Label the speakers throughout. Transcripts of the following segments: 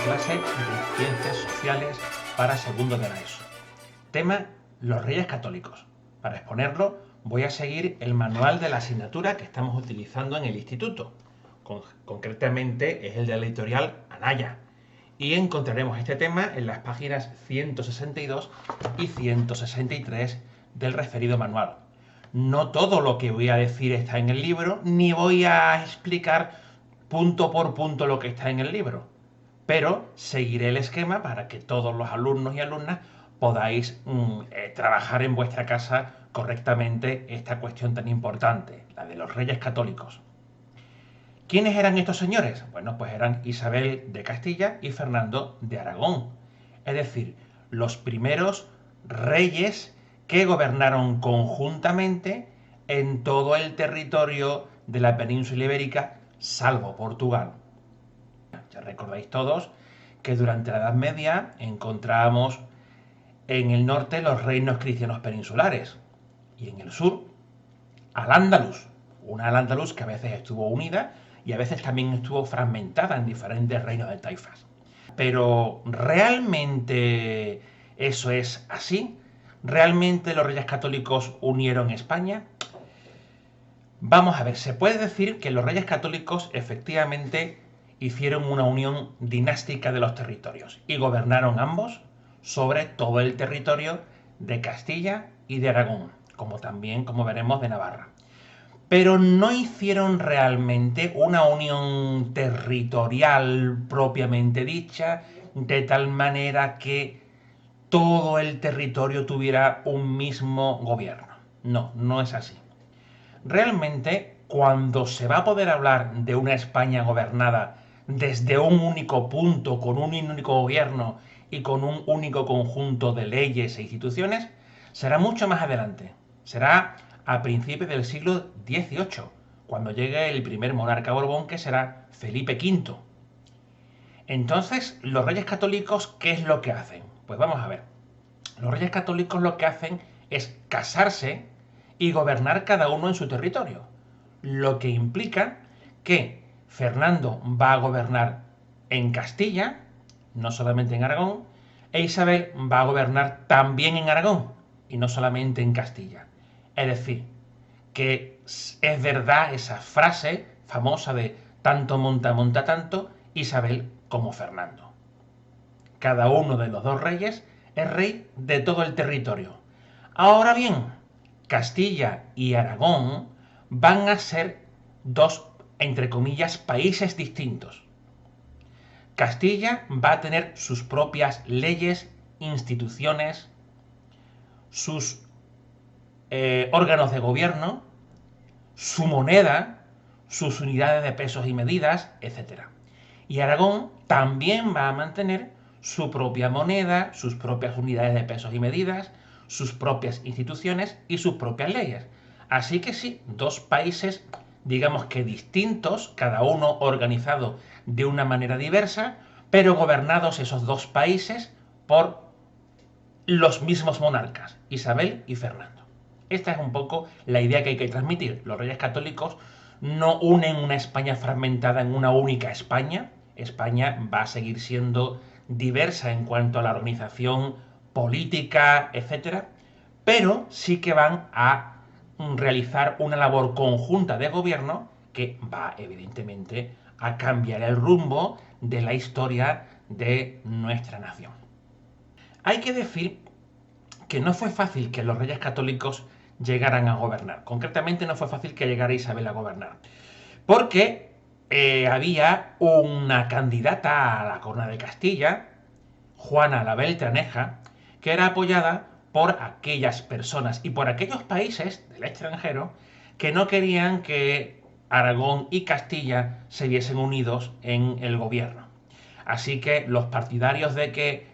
Speaker 1: clase de Ciencias Sociales para segundo de la ESO. Tema: los Reyes Católicos. Para exponerlo voy a seguir el manual de la asignatura que estamos utilizando en el instituto. Concretamente es el de la editorial Anaya. Y encontraremos este tema en las páginas 162 y 163 del referido manual. No todo lo que voy a decir está en el libro, ni voy a explicar punto por punto lo que está en el libro, pero seguiré el esquema para que todos los alumnos y alumnas podáis trabajar en vuestra casa correctamente esta cuestión tan importante, la de los Reyes Católicos. ¿Quiénes eran estos señores? Bueno, pues eran Isabel de Castilla y Fernando de Aragón, es decir, los primeros reyes que gobernaron conjuntamente en todo el territorio de la península ibérica, salvo Portugal. Ya recordáis todos que durante la Edad Media encontrábamos en el norte los reinos cristianos peninsulares y en el sur Al-Ándalus, una Al-Ándalus que a veces estuvo unida y a veces también estuvo fragmentada en diferentes reinos de taifas. Pero ¿realmente eso es así? ¿Realmente los Reyes Católicos unieron España? Vamos a ver, se puede decir que los Reyes Católicos efectivamente hicieron una unión dinástica de los territorios y gobernaron ambos sobre todo el territorio de Castilla y de Aragón, como también, como veremos, de Navarra. Pero no hicieron realmente una unión territorial propiamente dicha, de tal manera que todo el territorio tuviera un mismo gobierno. No, no es así. Realmente, cuando se va a poder hablar de una España gobernada desde un único punto, con un único gobierno y con un único conjunto de leyes e instituciones, será mucho más adelante. Será a principios del siglo XVIII, cuando llegue el primer monarca Borbón, que será Felipe V. Entonces, los Reyes Católicos, ¿qué es lo que hacen? Pues vamos a ver. Los Reyes Católicos lo que hacen es casarse y gobernar cada uno en su territorio, lo que implica que Fernando va a gobernar en Castilla, no solamente en Aragón, e Isabel va a gobernar también en Aragón, y no solamente en Castilla. Es decir, que es verdad esa frase famosa de tanto monta, monta tanto, Isabel como Fernando. Cada uno de los dos reyes es rey de todo el territorio. Ahora bien, Castilla y Aragón van a ser dos, entre comillas, países distintos. Castilla va a tener sus propias leyes, instituciones, sus órganos de gobierno, su moneda, sus unidades de pesos y medidas, etc. Y Aragón también va a mantener su propia moneda, sus propias unidades de pesos y medidas, sus propias instituciones y sus propias leyes. Así que sí, dos países, digamos que distintos, cada uno organizado de una manera diversa, pero gobernados esos dos países por los mismos monarcas, Isabel y Fernando. Esta es un poco la idea que hay que transmitir. Los Reyes Católicos no unen una España fragmentada en una única España. España va a seguir siendo diversa en cuanto a la organización política, etc. Pero sí que van a realizar una labor conjunta de gobierno que va, evidentemente, a cambiar el rumbo de la historia de nuestra nación. Hay que decir que no fue fácil que los Reyes Católicos llegaran a gobernar. Concretamente no fue fácil que llegara Isabel a gobernar. Porque había una candidata a la corona de Castilla, Juana la Beltraneja, que era apoyada por aquellas personas y por aquellos países del extranjero que no querían que Aragón y Castilla se viesen unidos en el gobierno. Así que los partidarios de que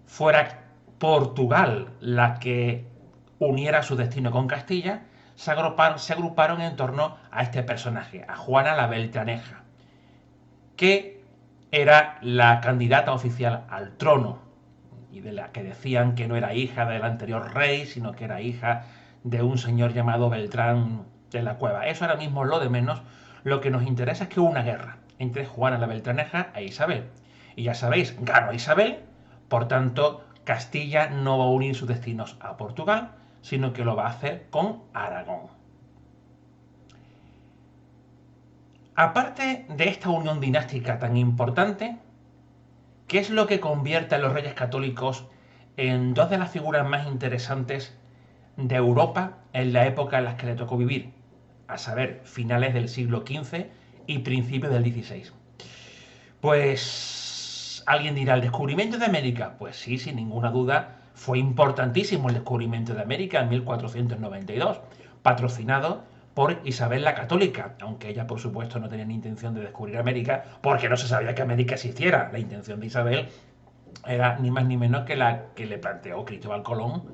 Speaker 1: fuera Portugal la que uniera su destino con Castilla se agruparon en torno a este personaje, a Juana la Beltraneja, que era la candidata oficial al trono y de la que decían que no era hija del anterior rey, sino que era hija de un señor llamado Beltrán de la Cueva. Eso ahora mismo lo de menos. Lo que nos interesa es que hubo una guerra entre Juana la Beltraneja e Isabel. Y ya sabéis, ganó Isabel, por tanto, Castilla no va a unir sus destinos a Portugal, sino que lo va a hacer con Aragón. Aparte de esta unión dinástica tan importante, ¿qué es lo que convierte a los reyes católicos en dos de las figuras más interesantes de Europa en la época en la que le tocó vivir? A saber, finales del siglo XV y principios del XVI. Pues alguien dirá, ¿el descubrimiento de América? Pues sí, sin ninguna duda, fue importantísimo el descubrimiento de América en 1492, patrocinado por Isabel la Católica, aunque ella por supuesto no tenía ni intención de descubrir América, porque no se sabía que América existiera. La intención de Isabel era ni más ni menos que la que le planteó Cristóbal Colón,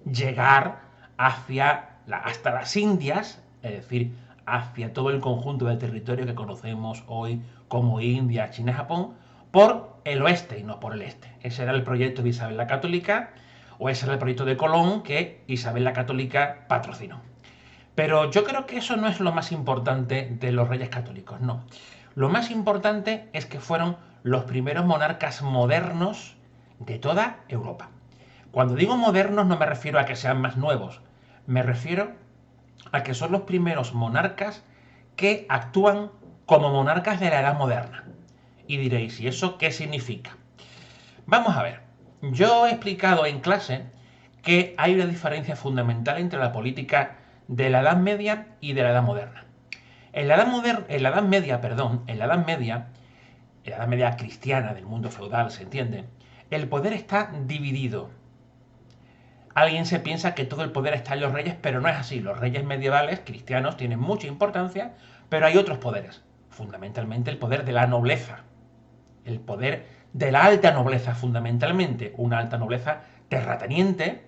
Speaker 1: llegar hasta las Indias, es decir, hacia todo el conjunto de territorio que conocemos hoy como India, China, Japón, por el oeste y no por el este. Ese era el proyecto de Isabel la Católica, o ese era el proyecto de Colón que Isabel la Católica patrocinó. Pero yo creo que eso no es lo más importante de los reyes católicos, no. Lo más importante es que fueron los primeros monarcas modernos de toda Europa. Cuando digo modernos no me refiero a que sean más nuevos, me refiero a que son los primeros monarcas que actúan como monarcas de la edad moderna. Y diréis, ¿y eso qué significa? Vamos a ver, yo he explicado en clase que hay una diferencia fundamental entre la política de la Edad Media y de la Edad Moderna. En la Edad Media cristiana del mundo feudal, se entiende, el poder está dividido. Alguien se piensa que todo el poder está en los reyes, pero no es así. Los reyes medievales cristianos tienen mucha importancia, pero hay otros poderes. Fundamentalmente el poder de la nobleza. El poder de la alta nobleza, fundamentalmente. Una alta nobleza terrateniente,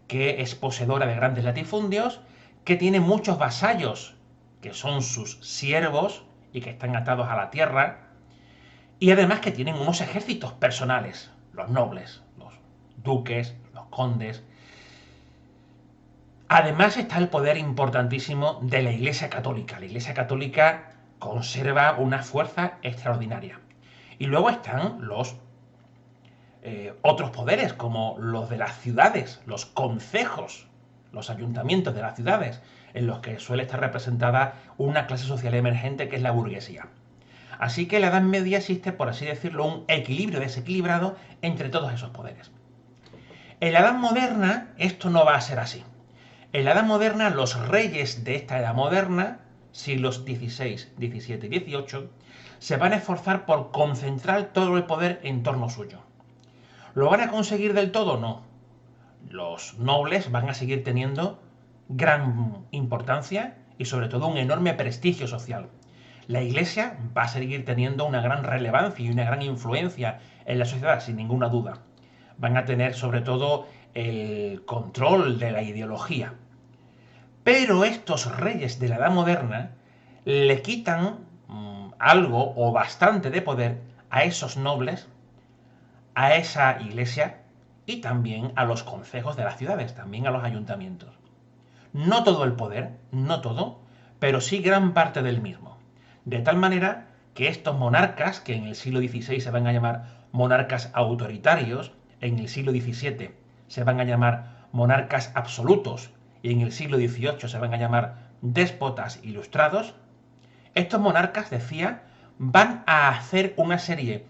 Speaker 1: que es poseedora de grandes latifundios, que tiene muchos vasallos, que son sus siervos y que están atados a la tierra, y además que tienen unos ejércitos personales, los nobles, los duques, los condes. Además está el poder importantísimo de la Iglesia Católica. La Iglesia Católica conserva una fuerza extraordinaria. Y luego están los otros poderes, como los de las ciudades, los concejos, los ayuntamientos de las ciudades, en los que suele estar representada una clase social emergente que es la burguesía. Así que en la Edad Media existe, por así decirlo, un equilibrio desequilibrado entre todos esos poderes. En la Edad Moderna esto no va a ser así. En la Edad Moderna, los reyes de esta Edad Moderna, siglos XVI, XVII y XVIII, se van a esforzar por concentrar todo el poder en torno suyo. ¿Lo van a conseguir del todo? No. Los nobles van a seguir teniendo gran importancia y sobre todo un enorme prestigio social. La Iglesia va a seguir teniendo una gran relevancia y una gran influencia en la sociedad, sin ninguna duda. Van a tener sobre todo el control de la ideología. Pero estos reyes de la Edad Moderna le quitan algo o bastante de poder a esos nobles, a esa iglesia y también a los concejos de las ciudades, también a los ayuntamientos. No todo el poder, no todo, pero sí gran parte del mismo. De tal manera que estos monarcas, que en el siglo XVI se van a llamar monarcas autoritarios, en el siglo XVII se van a llamar monarcas absolutos y en el siglo XVIII se van a llamar déspotas ilustrados, estos monarcas, decía, van a hacer una serie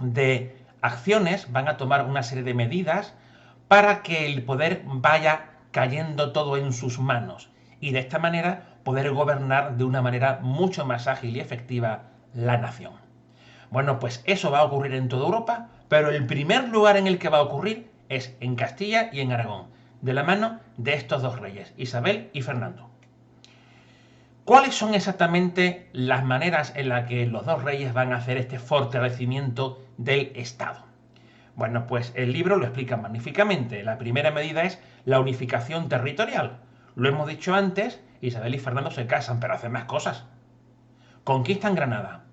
Speaker 1: de acciones, van a tomar una serie de medidas para que el poder vaya cayendo todo en sus manos y de esta manera poder gobernar de una manera mucho más ágil y efectiva la nación. Bueno, pues eso va a ocurrir en toda Europa, pero el primer lugar en el que va a ocurrir es en Castilla y en Aragón, de la mano de estos dos reyes, Isabel y Fernando. ¿Cuáles son exactamente las maneras en las que los dos reyes van a hacer este fortalecimiento del Estado? Bueno, pues el libro lo explica magníficamente. La primera medida es la unificación territorial. Lo hemos dicho antes, Isabel y Fernando se casan, pero hacen más cosas. Conquistan Granada.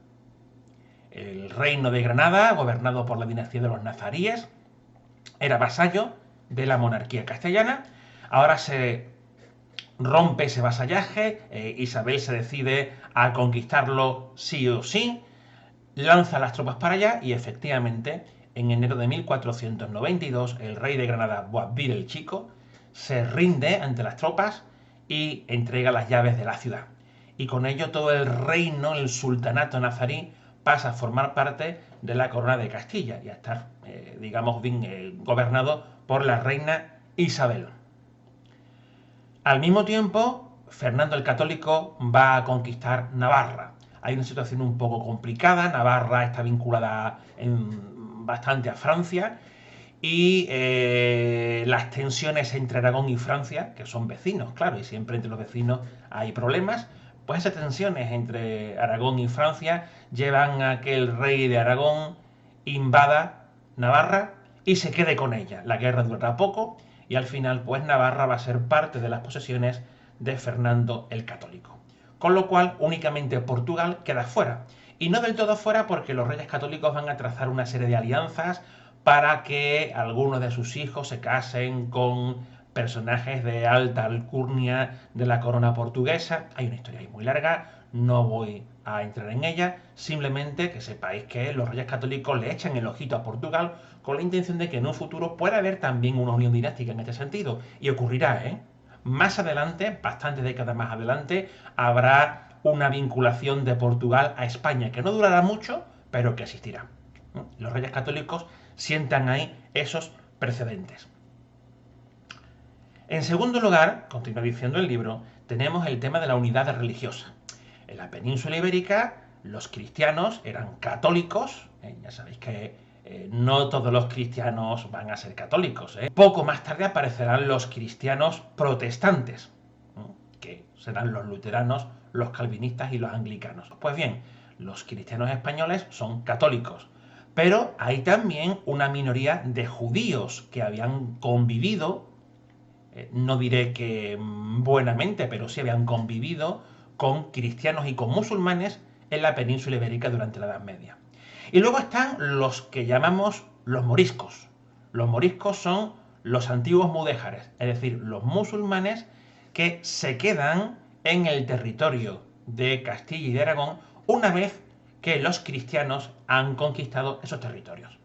Speaker 1: El reino de Granada, gobernado por la dinastía de los nazaríes, era vasallo de la monarquía castellana. Ahora se rompe ese vasallaje, Isabel se decide a conquistarlo sí o sí, lanza las tropas para allá y efectivamente en enero de 1492 el rey de Granada, Boabdil el Chico, se rinde ante las tropas y entrega las llaves de la ciudad. Y con ello todo el reino, el sultanato nazarí, pasa a formar parte de la corona de Castilla y a estar, digamos, bien gobernado por la reina Isabel. Al mismo tiempo, Fernando el Católico va a conquistar Navarra. Hay una situación un poco complicada, Navarra está vinculada bastante a Francia y las tensiones entre Aragón y Francia, que son vecinos, claro, y siempre entre los vecinos hay problemas, pues esas tensiones entre Aragón y Francia llevan a que el rey de Aragón invada Navarra y se quede con ella. La guerra durará poco y al final pues Navarra va a ser parte de las posesiones de Fernando el Católico. Con lo cual únicamente Portugal queda fuera. Y no del todo fuera porque los reyes católicos van a trazar una serie de alianzas para que algunos de sus hijos se casen con personajes de alta alcurnia de la corona portuguesa. Hay una historia ahí muy larga, no voy a entrar en ella, simplemente que sepáis que los reyes católicos le echan el ojito a Portugal con la intención de que en un futuro pueda haber también una unión dinástica en este sentido. Y ocurrirá, ¿eh? Más adelante, bastantes décadas más adelante, habrá una vinculación de Portugal a España, que no durará mucho, pero que existirá. Los reyes católicos sientan ahí esos precedentes. En segundo lugar, continúa diciendo el libro, tenemos el tema de la unidad religiosa. En la península ibérica, los cristianos eran católicos, ya sabéis que no todos los cristianos van a ser católicos. Poco más tarde aparecerán los cristianos protestantes, que serán los luteranos, los calvinistas y los anglicanos. Pues bien, los cristianos españoles son católicos, pero hay también una minoría de judíos que habían convivido, no diré que buenamente, pero sí habían convivido con cristianos y con musulmanes en la península ibérica durante la Edad Media. Y luego están los que llamamos los moriscos. Los moriscos son los antiguos mudéjares, es decir, los musulmanes que se quedan en el territorio de Castilla y de Aragón una vez que los cristianos han conquistado esos territorios.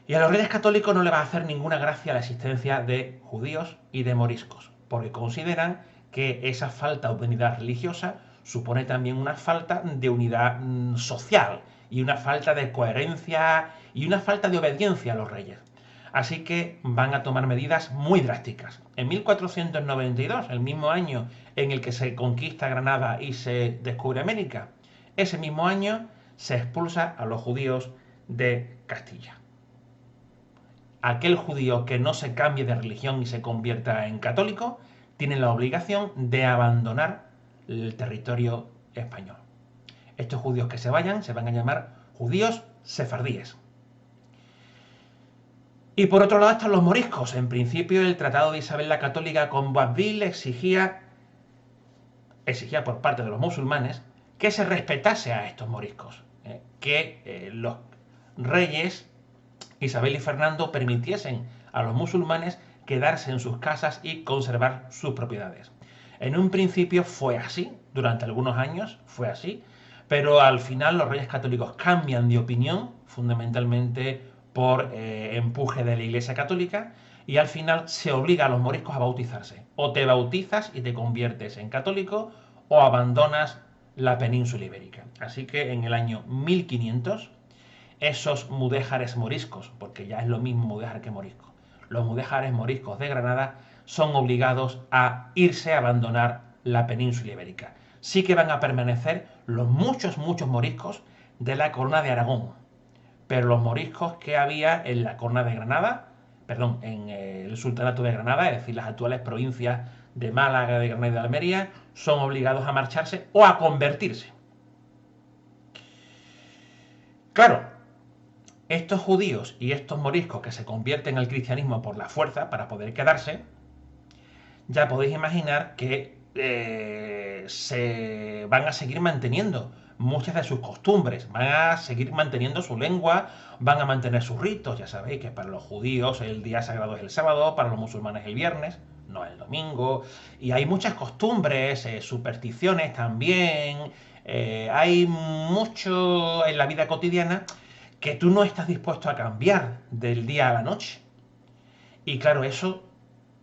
Speaker 1: Y a los reyes católicos no le va a hacer ninguna gracia la existencia de judíos y de moriscos, porque consideran que esa falta de unidad religiosa supone también una falta de unidad social y una falta de coherencia y una falta de obediencia a los reyes. Así que van a tomar medidas muy drásticas. En 1492, el mismo año en el que se conquista Granada y se descubre América, ese mismo año se expulsa a los judíos de Castilla. Aquel judío que no se cambie de religión y se convierta en católico tiene la obligación de abandonar el territorio español. Estos judíos que se vayan se van a llamar judíos sefardíes. Y por otro lado están los moriscos. En principio el Tratado de Isabel la Católica con Boabdil exigía por parte de los musulmanes que se respetase a estos moriscos, que los reyes Isabel y Fernando permitiesen a los musulmanes quedarse en sus casas y conservar sus propiedades. En un principio fue así, durante algunos años fue así, pero al final los reyes católicos cambian de opinión, fundamentalmente por empuje de la Iglesia Católica, y al final se obliga a los moriscos a bautizarse. O te bautizas y te conviertes en católico, o abandonas la península ibérica. Así que en el año 1500, esos mudéjares moriscos, porque ya es lo mismo mudéjar que morisco, los mudéjares moriscos de Granada son obligados a irse a abandonar la península ibérica. Sí que van a permanecer los muchos moriscos de la corona de Aragón, pero los moriscos que había en la corona de Granada, perdón, en el sultanato de Granada, es decir, las actuales provincias de Málaga, de Granada y de Almería, son obligados a marcharse o a convertirse. Claro, estos judíos y estos moriscos que se convierten al cristianismo por la fuerza para poder quedarse, ya podéis imaginar que se van a seguir manteniendo muchas de sus costumbres, van a seguir manteniendo su lengua, van a mantener sus ritos. Ya sabéis que para los judíos el día sagrado es el sábado, para los musulmanes el viernes. no el domingo, y hay muchas costumbres, supersticiones también, hay mucho en la vida cotidiana que tú no estás dispuesto a cambiar del día a la noche. Y claro, eso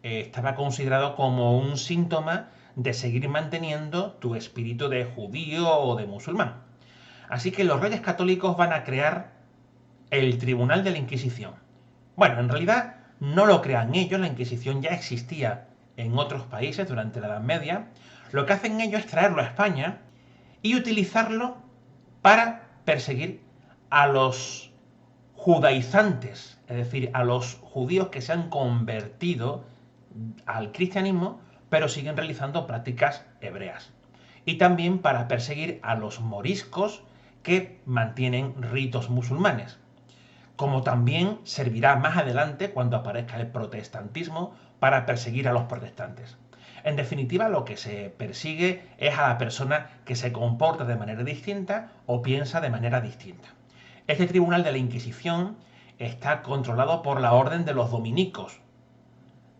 Speaker 1: estaba considerado como un síntoma de seguir manteniendo tu espíritu de judío o de musulmán. Así que los reyes católicos van a crear el Tribunal de la Inquisición. Bueno, en realidad no lo crean ellos, la Inquisición ya existía en otros países durante la Edad Media. Lo que hacen ellos es traerlo a España y utilizarlo para perseguir a los judaizantes, es decir, a los judíos que se han convertido al cristianismo, pero siguen realizando prácticas hebreas. Y también para perseguir a los moriscos que mantienen ritos musulmanes. Como también servirá más adelante cuando aparezca el protestantismo para perseguir a los protestantes. En definitiva, lo que se persigue es a la persona que se comporta de manera distinta o piensa de manera distinta. Este tribunal de la Inquisición está controlado por la Orden de los Dominicos,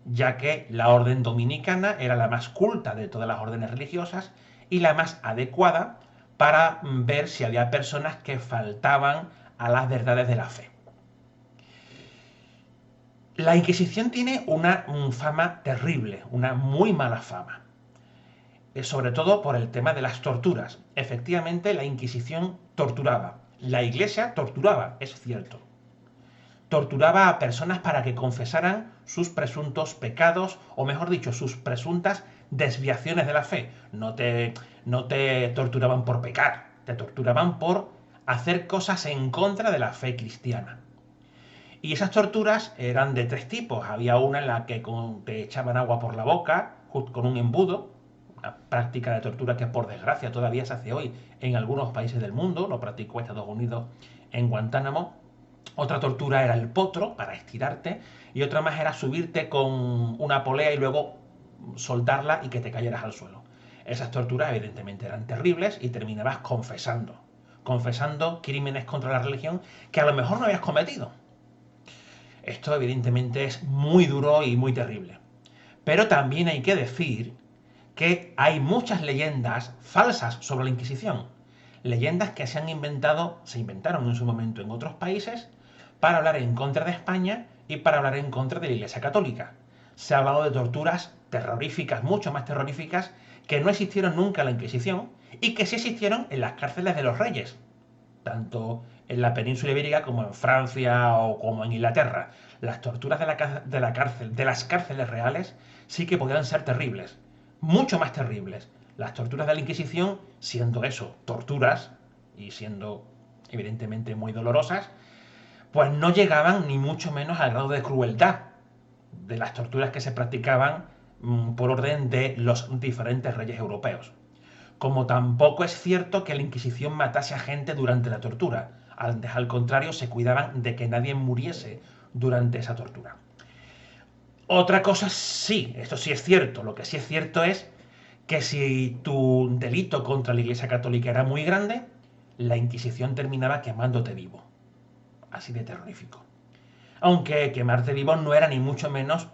Speaker 1: ya que la orden dominicana era la más culta de todas las órdenes religiosas y la más adecuada para ver si había personas que faltaban a las verdades de la fe. La Inquisición tiene una fama terrible, una muy mala fama, sobre todo por el tema de las torturas. Efectivamente, la Inquisición torturaba, la Iglesia torturaba, es cierto. Torturaba a personas para que confesaran sus presuntos pecados, o mejor dicho, sus presuntas desviaciones de la fe. No te torturaban por pecar, te torturaban por hacer cosas en contra de la fe cristiana. Y esas torturas eran de tres tipos. Había una en la que te echaban agua por la boca con un embudo, una práctica de tortura que por desgracia todavía se hace hoy en algunos países del mundo, lo practicó Estados Unidos en Guantánamo. Otra tortura era el potro, para estirarte, y otra más era subirte con una polea y luego soltarla y que te cayeras al suelo. Esas torturas evidentemente eran terribles y terminabas confesando crímenes contra la religión que a lo mejor no habías cometido. Esto evidentemente es muy duro y muy terrible. Pero también hay que decir que hay muchas leyendas falsas sobre la Inquisición. Leyendas que se inventaron en su momento en otros países para hablar en contra de España y para hablar en contra de la Iglesia Católica. Se ha hablado de torturas terroríficas, mucho más terroríficas, que no existieron nunca en la Inquisición y que sí existieron en las cárceles de los reyes, tanto en la península ibérica como en Francia o como en Inglaterra. Las torturas de las cárceles reales sí que podían ser terribles, mucho más terribles. Las torturas de la Inquisición, siendo eso, torturas, y siendo evidentemente muy dolorosas, pues no llegaban ni mucho menos al grado de crueldad de las torturas que se practicaban por orden de los diferentes reyes europeos. Como tampoco es cierto que la Inquisición matase a gente durante la tortura. Antes, al contrario, se cuidaban de que nadie muriese durante esa tortura. Otra cosa sí, esto sí es cierto. Lo que sí es cierto es que si tu delito contra la Iglesia Católica era muy grande, la Inquisición terminaba quemándote vivo. Así de terrorífico. Aunque quemarte vivo no era ni mucho menos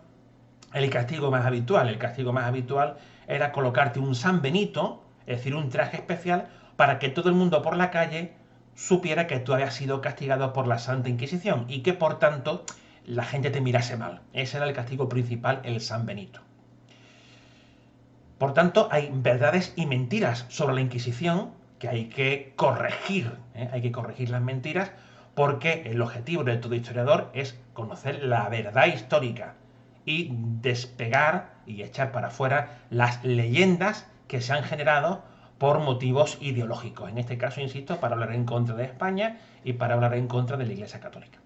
Speaker 1: el castigo más habitual. El castigo más habitual era colocarte un San Benito, es decir, un traje especial, para que todo el mundo por la calle supiera que tú habías sido castigado por la Santa Inquisición y que por tanto la gente te mirase mal. Ese era el castigo principal, el San Benito. Por tanto, hay verdades y mentiras sobre la Inquisición que hay que corregir. Hay que corregir las mentiras porque el objetivo de todo historiador es conocer la verdad histórica y despegar y echar para afuera las leyendas que se han generado por motivos ideológicos. En este caso, insisto, para hablar en contra de España y para hablar en contra de la Iglesia Católica.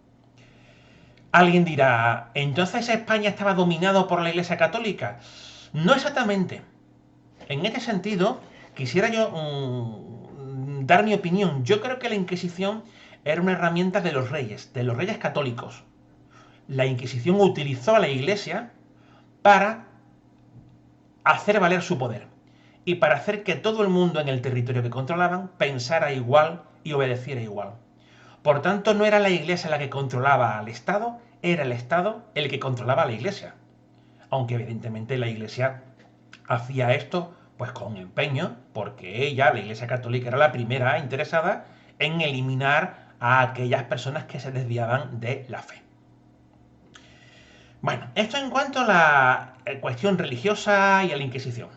Speaker 1: Alguien dirá, ¿entonces España estaba dominado por la Iglesia Católica? No exactamente. En este sentido, quisiera yo dar mi opinión. Yo creo que la Inquisición era una herramienta de los reyes católicos. La Inquisición utilizó a la Iglesia para hacer valer su poder y para hacer que todo el mundo en el territorio que controlaban pensara igual y obedeciera igual. Por tanto, no era la Iglesia la que controlaba al Estado, era el Estado el que controlaba a la Iglesia. aunque evidentemente la Iglesia hacía esto pues con empeño, porque ella, la Iglesia Católica, era la primera interesada en eliminar a aquellas personas que se desviaban de la fe. Bueno, esto en cuanto a la cuestión religiosa y a la Inquisición.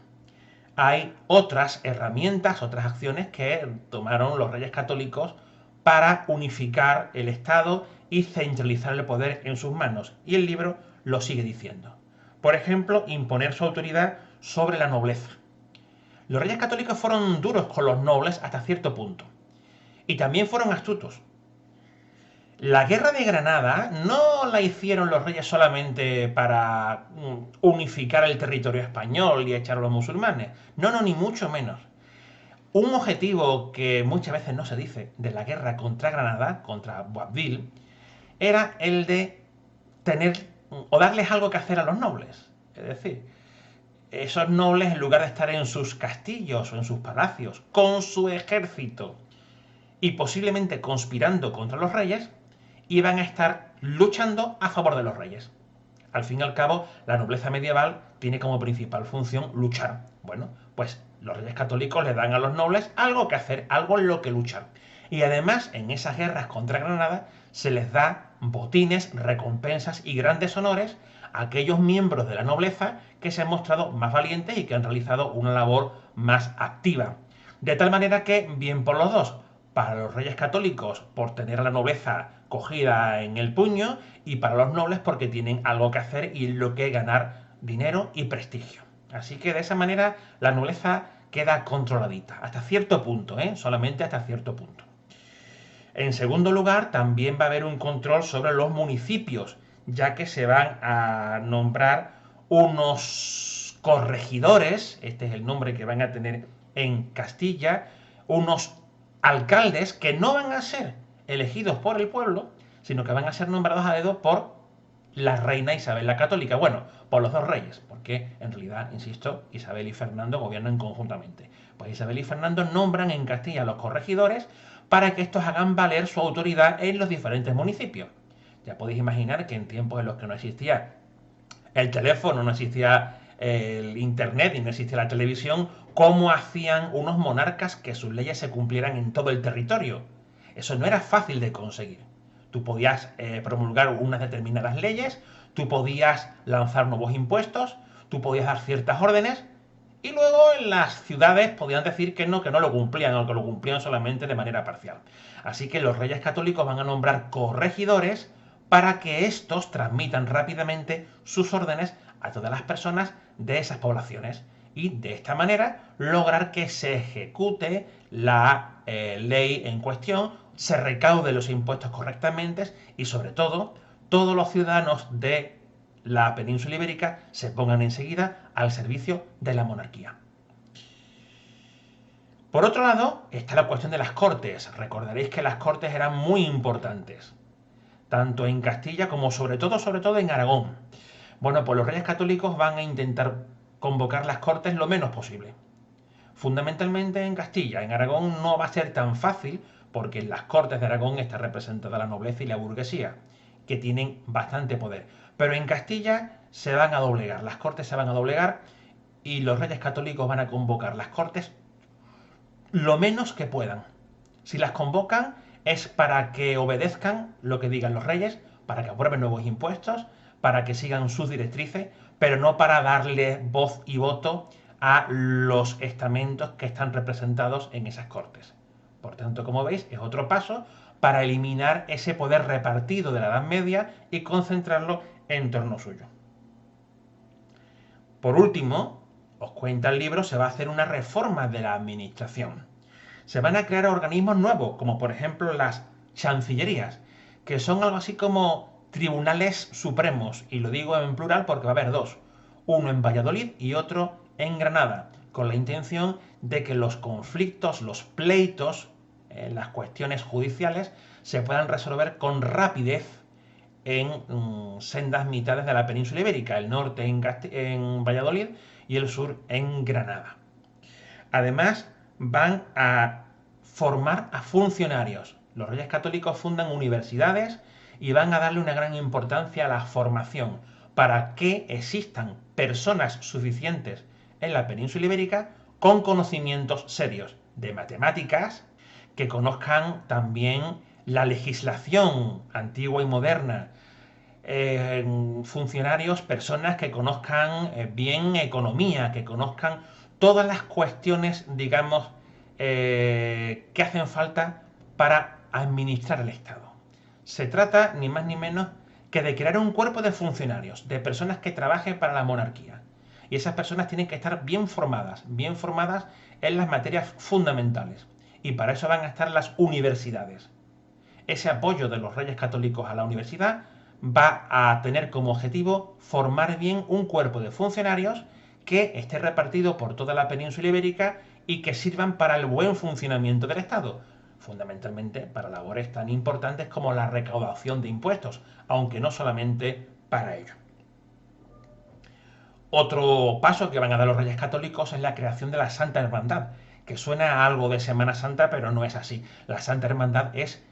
Speaker 1: Hay otras herramientas, otras acciones que tomaron los reyes católicos para unificar el Estado y centralizar el poder en sus manos. Y el libro lo sigue diciendo. Por ejemplo, imponer su autoridad sobre la nobleza. Los reyes católicos fueron duros con los nobles hasta cierto punto. Y también fueron astutos. La guerra de Granada no la hicieron los reyes solamente para unificar el territorio español y echar a los musulmanes. No, no, ni mucho menos. Un objetivo que muchas veces no se dice de la guerra contra Granada, contra Boabdil, era el de tener o darles algo que hacer a los nobles. Es decir, esos nobles, en lugar de estar en sus castillos o en sus palacios, con su ejército y posiblemente conspirando contra los reyes, iban a estar luchando a favor de los reyes. Al fin y al cabo, la nobleza medieval tiene como principal función luchar. Bueno, pues los reyes católicos le dan a los nobles algo que hacer, algo en lo que luchar. Y además, en esas guerras contra Granada, se les da botines, recompensas y grandes honores a aquellos miembros de la nobleza que se han mostrado más valientes y que han realizado una labor más activa. De tal manera que, bien por los dos, para los reyes católicos por tener a la nobleza cogida en el puño y para los nobles porque tienen algo que hacer y lo que ganar dinero y prestigio. Así que de esa manera la nobleza queda controladita, hasta cierto punto, solamente hasta cierto punto. En segundo lugar, también va a haber un control sobre los municipios, ya que se van a nombrar unos corregidores, este es el nombre que van a tener en Castilla, unos alcaldes que no van a ser elegidos por el pueblo, sino que van a ser nombrados a dedo por la reina Isabel la Católica. Bueno, por los dos reyes, porque en realidad, insisto, Isabel y Fernando gobiernan conjuntamente. Pues Isabel y Fernando nombran en Castilla a los corregidores para que estos hagan valer su autoridad en los diferentes municipios. Ya podéis imaginar que en tiempos en los que no existía el teléfono, no existía el internet y no existía la televisión, cómo hacían unos monarcas que sus leyes se cumplieran en todo el territorio. Eso no era fácil de conseguir. Tú podías promulgar unas determinadas leyes, tú podías lanzar nuevos impuestos, tú podías dar ciertas órdenes, y luego en las ciudades podían decir que no lo cumplían, o que lo cumplían solamente de manera parcial. Así que los reyes católicos van a nombrar corregidores para que estos transmitan rápidamente sus órdenes a todas las personas de esas poblaciones y de esta manera lograr que se ejecute la ley en cuestión, se recaude los impuestos correctamente y sobre todo todos los ciudadanos de la península ibérica se pongan enseguida al servicio de la monarquía. Por otro lado está la cuestión de las cortes. Recordaréis que las cortes eran muy importantes, tanto en Castilla como sobre todo en Aragón. Bueno, pues los reyes católicos van a intentar convocar las cortes lo menos posible. Fundamentalmente en Castilla. En Aragón no va a ser tan fácil porque en las cortes de Aragón está representada la nobleza y la burguesía, que tienen bastante poder. Pero en Castilla se van a doblegar, las cortes se van a doblegar y los reyes católicos van a convocar las cortes lo menos que puedan. Si las convocan es para que obedezcan lo que digan los reyes, para que aprueben nuevos impuestos, para que sigan sus directrices, pero no para darle voz y voto a los estamentos que están representados en esas cortes. Por tanto, como veis, es otro paso para eliminar ese poder repartido de la Edad Media y concentrarlo en torno suyo. Por último, os cuenta el libro, se va a hacer una reforma de la administración. Se van a crear organismos nuevos, como por ejemplo las chancillerías, que son algo así como tribunales supremos, y lo digo en plural porque va a haber dos, uno en Valladolid y otro en Granada, con la intención de que los conflictos, los pleitos, las cuestiones judiciales se puedan resolver con rapidez en sendas mitades de la península ibérica, el norte en Valladolid y el sur en Granada. Además, van a formar a funcionarios. Los reyes católicos fundan universidades y van a darle una gran importancia a la formación para que existan personas suficientes en la península ibérica con conocimientos serios de matemáticas, que conozcan también la legislación antigua y moderna, funcionarios, personas que conozcan bien economía, que conozcan todas las cuestiones, digamos, que hacen falta para administrar el Estado. Se trata, ni más ni menos, que de crear un cuerpo de funcionarios, de personas que trabajen para la monarquía. Y esas personas tienen que estar bien formadas en las materias fundamentales. Y para eso van a estar las universidades. Ese apoyo de los reyes católicos a la universidad va a tener como objetivo formar bien un cuerpo de funcionarios que esté repartido por toda la península ibérica y que sirvan para el buen funcionamiento del Estado, fundamentalmente para labores tan importantes como la recaudación de impuestos, aunque no solamente para ello. Otro paso que van a dar los reyes católicos es la creación de la Santa Hermandad, que suena a algo de Semana Santa, pero no es así. La Santa Hermandad es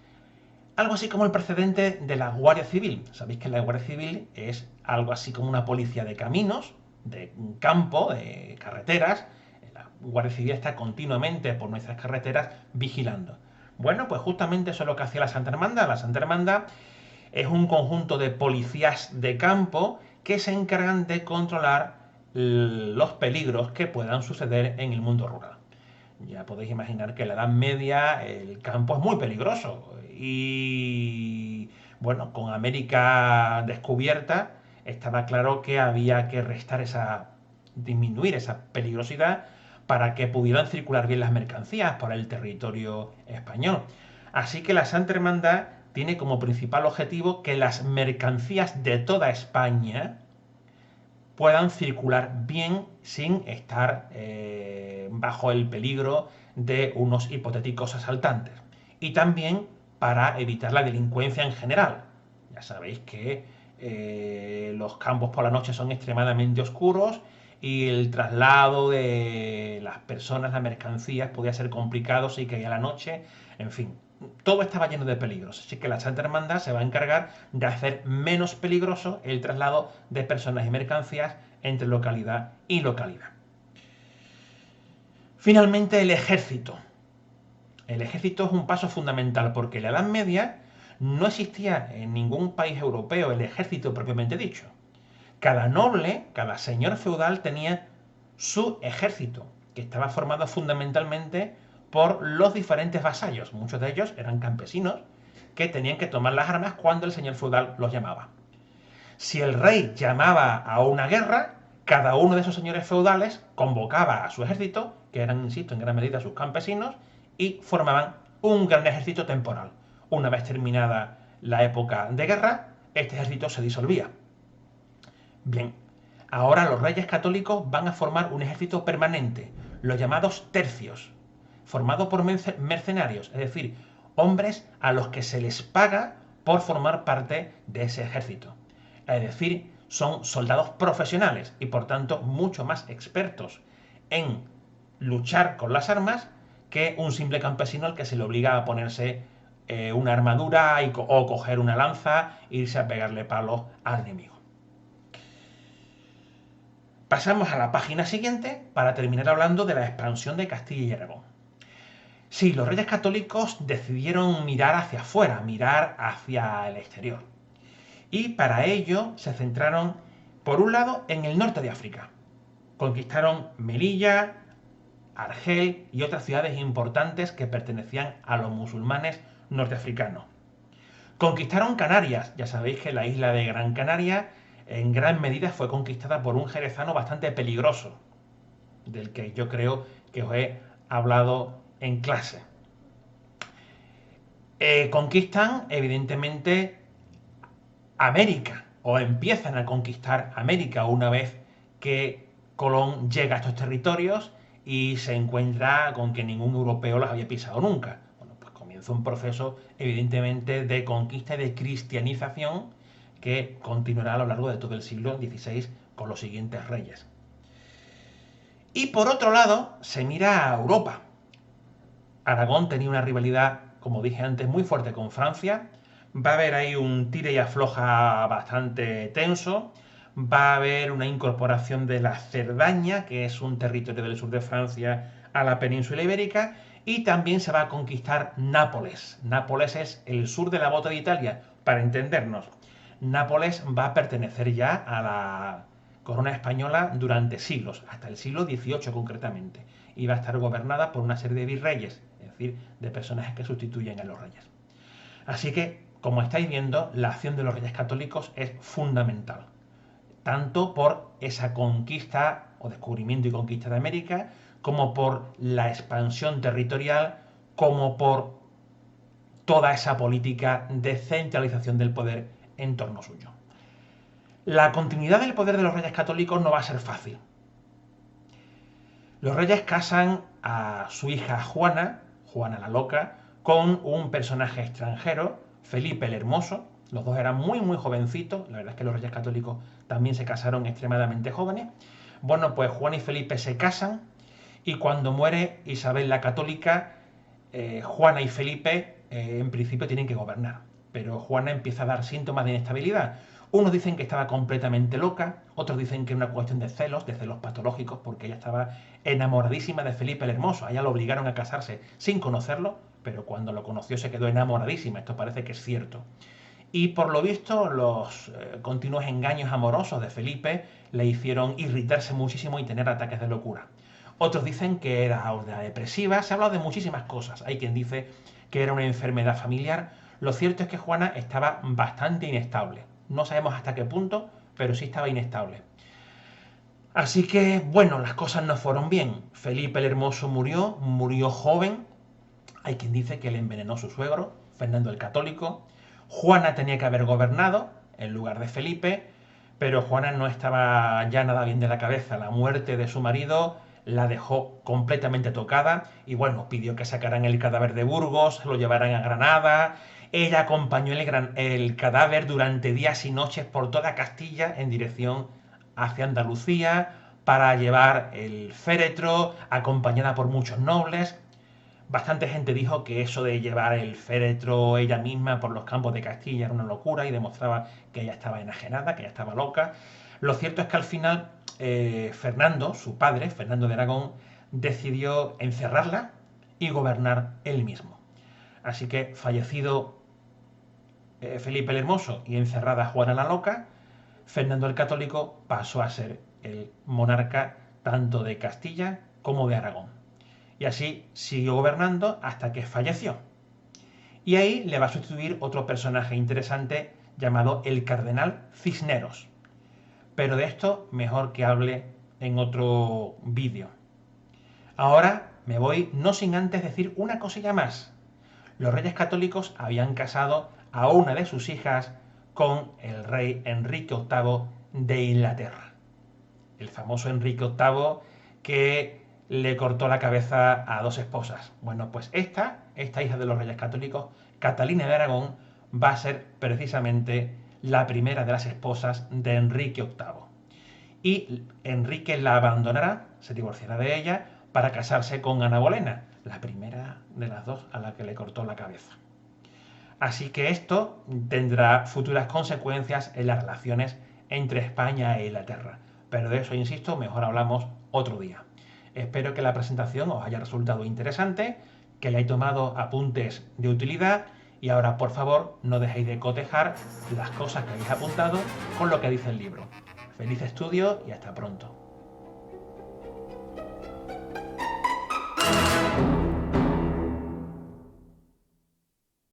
Speaker 1: algo así como el precedente de la Guardia Civil. Sabéis que la Guardia Civil es algo así como una policía de caminos, de campo, de carreteras. La Guardia Civil está continuamente por nuestras carreteras vigilando. Bueno, pues justamente eso es lo que hacía la Santa Hermandad. La Santa Hermandad es un conjunto de policías de campo que se encargan de controlar los peligros que puedan suceder en el mundo rural. Ya podéis imaginar que en la Edad Media el campo es muy peligroso y bueno, con América descubierta estaba claro que había que disminuir esa peligrosidad para que pudieran circular bien las mercancías por el territorio español. Así que la Santa Hermandad tiene como principal objetivo que las mercancías de toda España puedan circular bien sin estar bajo el peligro de unos hipotéticos asaltantes. Y también para evitar la delincuencia en general. Ya sabéis que los campos por la noche son extremadamente oscuros y el traslado de las personas, las mercancías, podía ser complicado si caía la noche, en fin. Todo estaba lleno de peligros, así que la Santa Hermandad se va a encargar de hacer menos peligroso el traslado de personas y mercancías entre localidad y localidad. Finalmente, el ejército. El ejército es un paso fundamental porque en la Edad Media no existía en ningún país europeo el ejército propiamente dicho. Cada noble, cada señor feudal tenía su ejército, que estaba formado fundamentalmente por los diferentes vasallos. Muchos de ellos eran campesinos que tenían que tomar las armas cuando el señor feudal los llamaba. Si el rey llamaba a una guerra, cada uno de esos señores feudales convocaba a su ejército, que eran, insisto, en gran medida sus campesinos, y formaban un gran ejército temporal. Una vez terminada la época de guerra, este ejército se disolvía. Bien, ahora los reyes católicos van a formar un ejército permanente, los llamados tercios, formado por mercenarios, es decir, hombres a los que se les paga por formar parte de ese ejército. Es decir, son soldados profesionales y por tanto mucho más expertos en luchar con las armas que un simple campesino al que se le obliga a ponerse una armadura o coger una lanza e irse a pegarle palos al enemigo. Pasamos a la página siguiente para terminar hablando de la expansión de Castilla y Aragón. Sí, los reyes católicos decidieron mirar hacia afuera, mirar hacia el exterior. Y para ello se centraron, por un lado, en el norte de África. Conquistaron Melilla, Argel y otras ciudades importantes que pertenecían a los musulmanes norteafricanos. Conquistaron Canarias. Ya sabéis que la isla de Gran Canaria en gran medida fue conquistada por un jerezano bastante peligroso, del que yo creo que os he hablado en clase. Conquistan, evidentemente, América, o empiezan a conquistar América una vez que Colón llega a estos territorios y se encuentra con que ningún europeo los había pisado nunca. Bueno, pues comienza un proceso, evidentemente, de conquista y de cristianización que continuará a lo largo de todo el siglo XVI con los siguientes reyes. Y por otro lado, se mira a Europa. Aragón tenía una rivalidad, como dije antes, muy fuerte con Francia. Va a haber ahí un tire y afloja bastante tenso, va a haber una incorporación de la Cerdaña, que es un territorio del sur de Francia, a la península ibérica, y también se va a conquistar Nápoles. Nápoles es el sur de la bota de Italia, para entendernos. Nápoles va a pertenecer ya a la corona española durante siglos, hasta el siglo XVIII concretamente, y va a estar gobernada por una serie de virreyes, es decir, de personajes que sustituyen a los reyes. Así que, como estáis viendo, la acción de los reyes católicos es fundamental, tanto por esa conquista o descubrimiento y conquista de América, como por la expansión territorial, como por toda esa política de centralización del poder en torno suyo. La continuidad del poder de los reyes católicos no va a ser fácil. Los reyes casan a su hija Juana, Juana la Loca, con un personaje extranjero, Felipe el Hermoso. Los dos eran muy jovencitos. La verdad es que los reyes católicos también se casaron extremadamente jóvenes. Bueno, pues Juana y Felipe se casan y cuando muere Isabel la Católica, Juana y Felipe en principio tienen que gobernar. Pero Juana empieza a dar síntomas de inestabilidad. Unos dicen que estaba completamente loca, otros dicen que era una cuestión de celos patológicos, porque ella estaba enamoradísima de Felipe el Hermoso. A ella lo obligaron a casarse sin conocerlo, pero cuando lo conoció se quedó enamoradísima. Esto parece que es cierto. Y por lo visto, los continuos engaños amorosos de Felipe le hicieron irritarse muchísimo y tener ataques de locura. Otros dicen que era depresiva, se ha hablado de muchísimas cosas. Hay quien dice que era una enfermedad familiar. Lo cierto es que Juana estaba bastante inestable. No sabemos hasta qué punto, pero sí estaba inestable. Así que, bueno, las cosas no fueron bien. Felipe el Hermoso murió joven. Hay quien dice que le envenenó su suegro, Fernando el Católico. Juana tenía que haber gobernado en lugar de Felipe, pero Juana no estaba ya nada bien de la cabeza. La muerte de su marido la dejó completamente tocada y bueno, pidió que sacaran el cadáver de Burgos, lo llevaran a Granada. Ella acompañó el cadáver durante días y noches por toda Castilla en dirección hacia Andalucía para llevar el féretro, acompañada por muchos nobles. Bastante gente dijo que eso de llevar el féretro ella misma por los campos de Castilla era una locura y demostraba que ella estaba enajenada, que ella estaba loca. Lo cierto es que al final Fernando, su padre, Fernando de Aragón, decidió encerrarla y gobernar él mismo. Así que fallecido Felipe el Hermoso y encerrada Juana la Loca, Fernando el Católico pasó a ser el monarca tanto de Castilla como de Aragón. Y así siguió gobernando hasta que falleció. Y ahí le va a sustituir otro personaje interesante llamado el Cardenal Cisneros. Pero de esto mejor que hable en otro vídeo. Ahora me voy no sin antes decir una cosilla más. Los reyes católicos habían casado a una de sus hijas con el rey Enrique VIII de Inglaterra. El famoso Enrique VIII que le cortó la cabeza a dos esposas. Bueno, pues esta hija de los reyes católicos, Catalina de Aragón, va a ser precisamente la primera de las esposas de Enrique VIII. Y Enrique la abandonará, se divorciará de ella, para casarse con Ana Bolena, la primera de las dos a la que le cortó la cabeza. Así que esto tendrá futuras consecuencias en las relaciones entre España e Inglaterra. Pero de eso, insisto, mejor hablamos otro día. Espero que la presentación os haya resultado interesante, que le hayáis tomado apuntes de utilidad y ahora, por favor, no dejéis de cotejar las cosas que habéis apuntado con lo que dice el libro. Feliz estudio y hasta pronto.